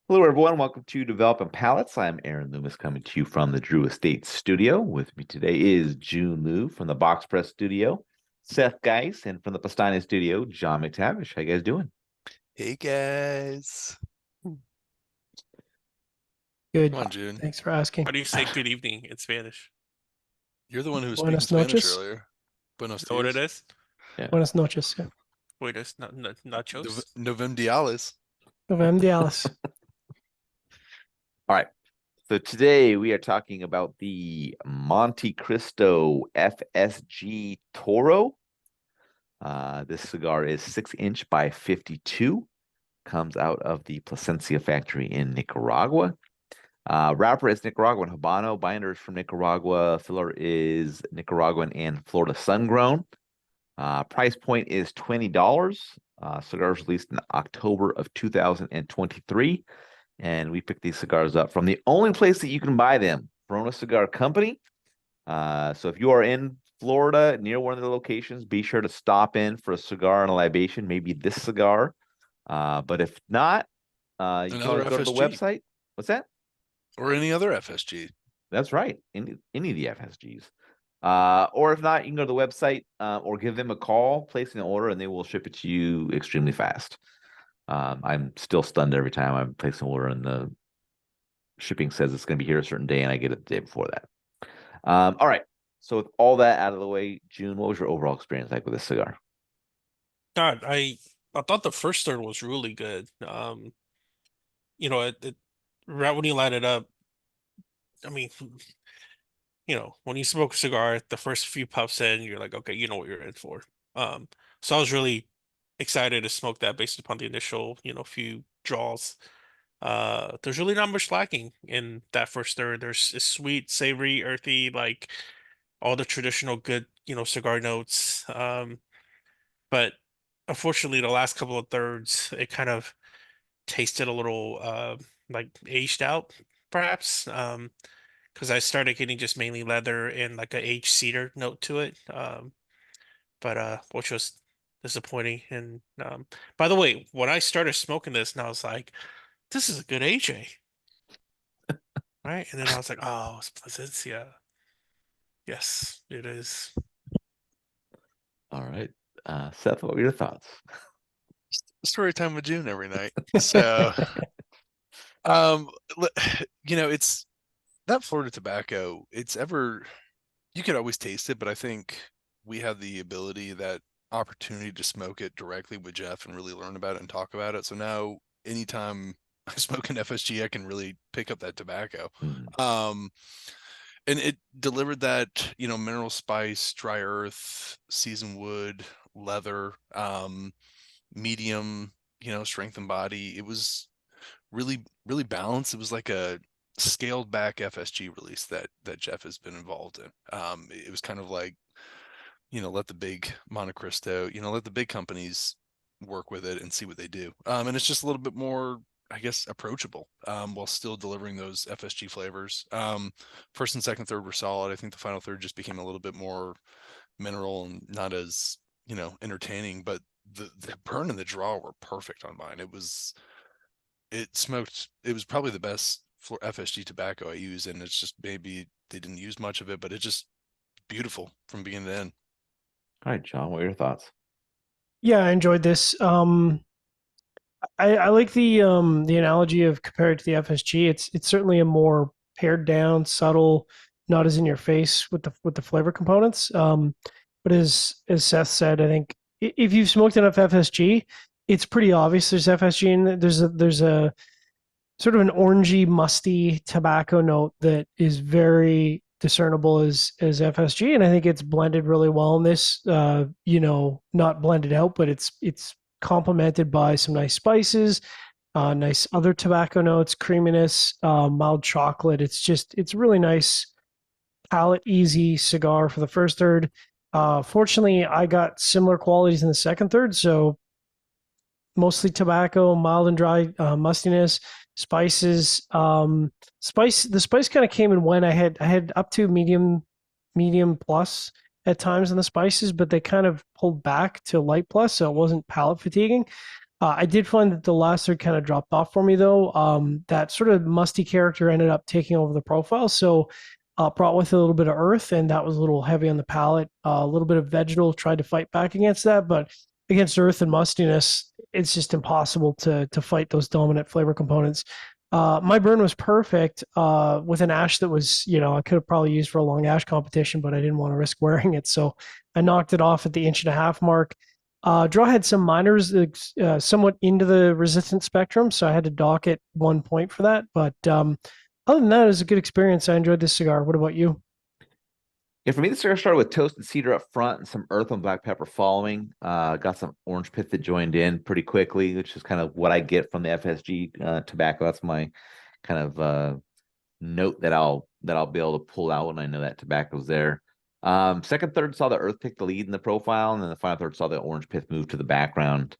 Hello, everyone. Welcome to Developing Palettes. I'm Aaron Loomis coming to you from the Drew Estate Studio. With me today is Jiunn Liu from the Box Press Studio, Seth Geis, and from the Pastani Studio, John McTavish. How you guys doing? Hey guys. Good. Come on, June. Thanks for asking. How do you say good evening in Spanish? You're the one who was speaking Buenas Spanish noches. earlier. Buenos Is that what it dias. is? Yeah. Buenas noches. Yeah. Wait, it's not nachos? Novem diales. Novem Dialis. All right. So today we are talking about the Montecristo FSG Toro. This cigar is 6-inch by 52. Comes out of the Plasencia factory in Nicaragua. Wrapper is Nicaraguan Habano. Binder is from Nicaragua. Filler is Nicaraguan and Florida sun-grown. Price point is $20. Cigars released in October of 2023. And we picked these cigars up from the only place that you can buy them, Corona Cigar Company. So if you are in Florida, near one of the locations, be sure to stop in for a cigar and a libation, maybe this cigar. But if not, you can Another always go to the FSG. website. What's that? Or any other FSG. That's right. Any of the FSGs. Or if not, you can go to the website or give them a call, place an order, and they will ship it to you extremely fast. I'm still stunned every time I place an order and the shipping says it's going to be here a certain day, and I get it the day before that. All right. So with all that out of the way, Jiunn, what was your overall experience like with this cigar? God, I thought the first third was really good. Right when you light it up, I mean, when you smoke a cigar, the first few puffs in, you're like, okay, you know what you're in for. So I was really excited to smoke that based upon the initial, few draws. There's really not much lacking in that first third. There's a sweet, savory, earthy, like all the traditional good, cigar notes. But unfortunately, the last couple of thirds, it kind of tasted a little like aged out, perhaps. Because I started getting just mainly leather and like a aged cedar note to it. But which was disappointing. And by the way, when I started smoking this, and I was like, this is a good AJ, right? And then I was like, oh, it's Plasencia. Yes, it is. All right. Seth, what were your thoughts? Story time with June every night. So um it's that Florida tobacco, you could always taste it, but I think we have the ability, that opportunity to smoke it directly with Jeff and really learn about it and talk about it. So now anytime I smoke an FSG, I can really pick up that tobacco. Mm. And it delivered that, mineral spice, dry earth, seasoned wood, leather, medium, strength and body. It was really, really balanced. It was like a scaled back FSG release that Jeff has been involved in. It was kind of like, let the big Montecristo, let the big companies work with it and see what they do. And it's just a little bit more, I guess, approachable, while still delivering those FSG flavors. First and second third were solid. I think the final third just became a little bit more mineral and not as, entertaining, but the burn and the draw were perfect on mine. It was probably the best for FSG tobacco I use, and it's just, maybe they didn't use much of it, but it's just beautiful from beginning to end. All right, John, what are your thoughts? Yeah, I enjoyed this. I like the analogy of compared to the FSG. It's certainly a more pared down, subtle, not as in your face with the flavor components. But as Seth said, I think if you've smoked enough FSG, it's pretty obvious there's FSG in it. There's a sort of an orangey, musty tobacco note that is very discernible as FSG, and I think it's blended really well in this. Not blended out, but it's complemented by some nice spices, nice other tobacco notes, creaminess, mild chocolate. It's really nice, palate easy cigar for the first third. Fortunately, I got similar qualities in the second third, so mostly tobacco, mild and dry mustiness, spices. The spice kind of came and went. I had up to medium plus at times in the spices, but they kind of pulled back to light plus, so it wasn't palate fatiguing. I did find that the last third kind of dropped off for me though. That sort of musty character ended up taking over the profile, so brought with a little bit of earth, and that was a little heavy on the palate. A little bit of vegetal tried to fight back against that, but against earth and mustiness, it's just impossible to fight those dominant flavor components. My burn was perfect with an ash that was, I could have probably used for a long ash competition, but I didn't want to risk wearing it, so I knocked it off at the 1.5 inch mark. Draw had some minors somewhat into the resistance spectrum, so I had to dock it 1 point for that. But other than that, it was a good experience. I enjoyed this cigar. What about you? Yeah, for me, the cigar started with toasted cedar up front and some earth and black pepper following. Got some orange pith that joined in pretty quickly, which is kind of what I get from the FSG tobacco. That's my kind of note that I'll be able to pull out when I know that tobacco's there. Second third saw the earth take the lead in the profile, and then the final third saw the orange pith move to the background.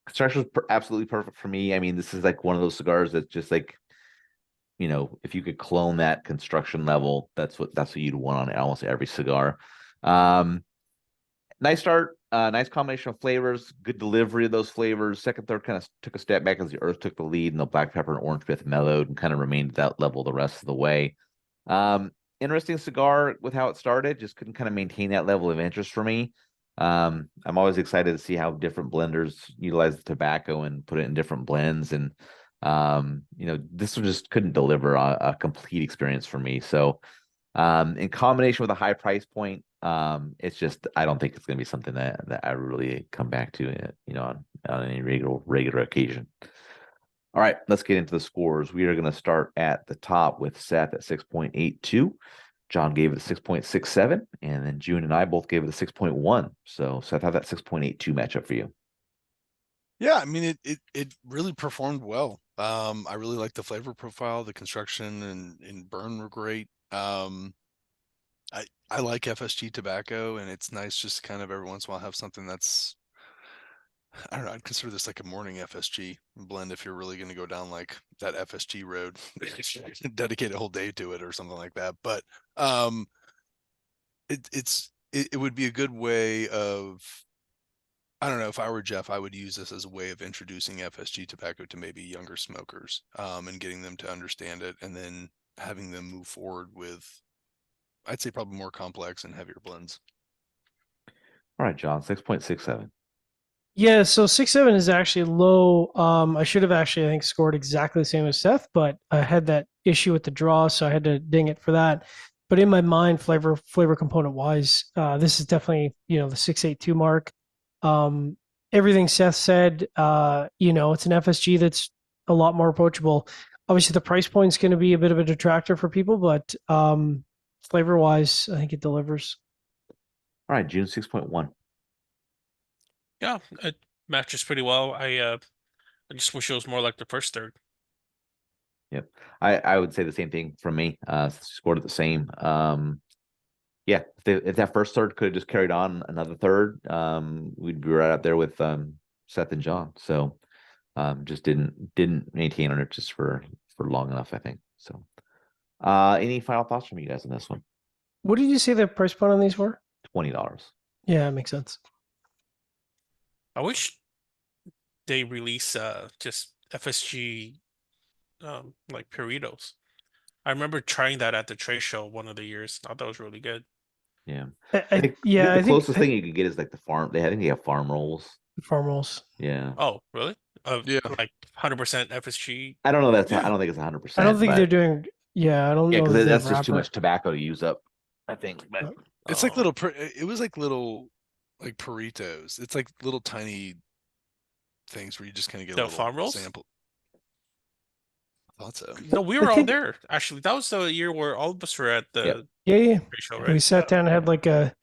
Structure was absolutely perfect for me. I mean, this is like one of those cigars that's just like, if you could clone that construction level, that's what you'd want on almost every cigar. Nice start, nice combination of flavors, good delivery of those flavors. Second, third kind of took a step back as the earth took the lead, and the black pepper and orange pith mellowed and kind of remained at that level the rest of the way. Interesting cigar with how it started, just couldn't kind of maintain that level of interest for me. I'm always excited to see how different blenders utilize the tobacco and put it in different blends. And, this one just couldn't deliver a complete experience for me. So, in combination with a high price point, it's just, I don't think it's going to be something that I really come back to, on any regular occasion. All right, let's get into the scores. We are going to start at the top with Seth at 6.82. John gave it a 6.67, and then Jiunn and I both gave it a 6.1. So Seth, how'd that 6.82 matchup for you? Yeah, I mean, it really performed well. I really like the flavor profile, the construction and burn were great. I like FSG tobacco, and it's nice just to kind of every once in a while have something that's, I don't know, I'd consider this like a morning FSG blend if you're really going to go down like that FSG road, dedicate a whole day to it or something like that. But it would be a good way of, I don't know, if I were Jeff, I would use this as a way of introducing FSG tobacco to maybe younger smokers, and getting them to understand it, and then having them move forward with, I'd say, probably more complex and heavier blends. All right, John, 6.67. Yeah, so 6.7 is actually low. I should have actually, I think, scored exactly the same as Seth, but I had that issue with the draw, so I had to ding it for that. But in my mind, flavor component wise, this is definitely, the 6.82 mark. Everything Seth said, it's an FSG that's a lot more approachable. Obviously, the price point is going to be a bit of a detractor for people, but flavor wise, I think it delivers. All right, Jiunn, 6.1. Yeah, it matches pretty well. I just wish it was more like the first third. Yep. I would say the same thing from me. Scored it the same. Yeah, if that first third could have just carried on another third, we'd be right up there with Seth and John. So just didn't maintain on it just for long enough, I think. So any final thoughts from you guys on this one? What did you say the price point on these were? $20. Yeah, that makes sense. I wish they release just FSG like Puritos. I remember trying that at the trade show one of the years. I thought that was really good. Yeah. I think the closest thing you could get is like the farm. I think they have farm rolls. Farm rolls. Yeah. Oh, really? Yeah. Like 100% FSG. I don't know. Yeah. I don't think it's 100%. I don't think they're doing. Yeah, I don't know. because that that's they're just too wrapper. much tobacco to use up, I think. But It's like little, it was like little, like Puritos. It's like little tiny things where you just kind of get The a little farm rolls? sample. I thought so. No, we were all there. Actually, that was the year where all of us were at the Yeah. trade show, We right? sat down and had like a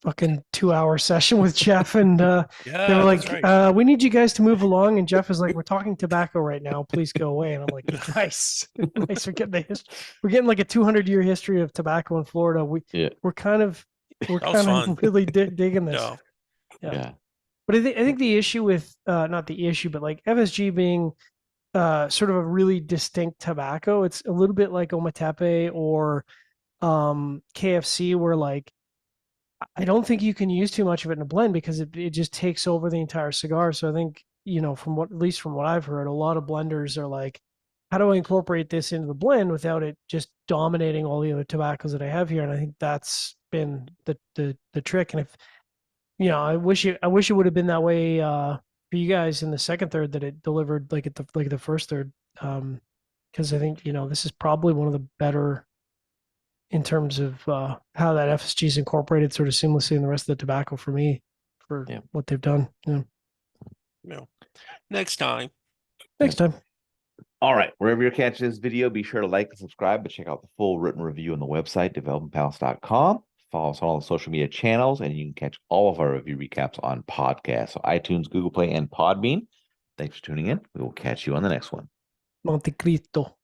fucking 2-hour session with Jeff, and they were Yeah, like, that's right. "We need you guys to move along." And Jeff is like, "We're talking tobacco right now. Please go away." And I'm like, "Nice, nice. We're getting like a 200-year history of tobacco in Florida. We're kind of fun. really digging this." Yeah. But I think the issue with not the issue, but like FSG being sort of a really distinct tobacco, it's a little bit like Ometepe or KFC, where like I don't think you can use too much of it in a blend because it just takes over the entire cigar. So I think, from what, at least from what I've heard, a lot of blenders are like, how do I incorporate this into the blend without it just dominating all the other tobaccos that I have here? And I think that's been the trick. And if, I wish it would have been that way for you guys in the second third, that it delivered like at the first third. Because I think, this is probably one of the better in terms of how that FSG is incorporated sort of seamlessly in the rest of the tobacco for me, for Yeah. what they've done. Yeah. Next time. Next time. All right, wherever you're catching this video, be sure to like and subscribe, but check out the full written review on the website, developmentpalace.com. Follow us on all the social media channels, and you can catch all of our review recaps on podcasts, so iTunes, Google Play, and Podbean. Thanks for tuning in. We will catch you on the next one. Montecristo.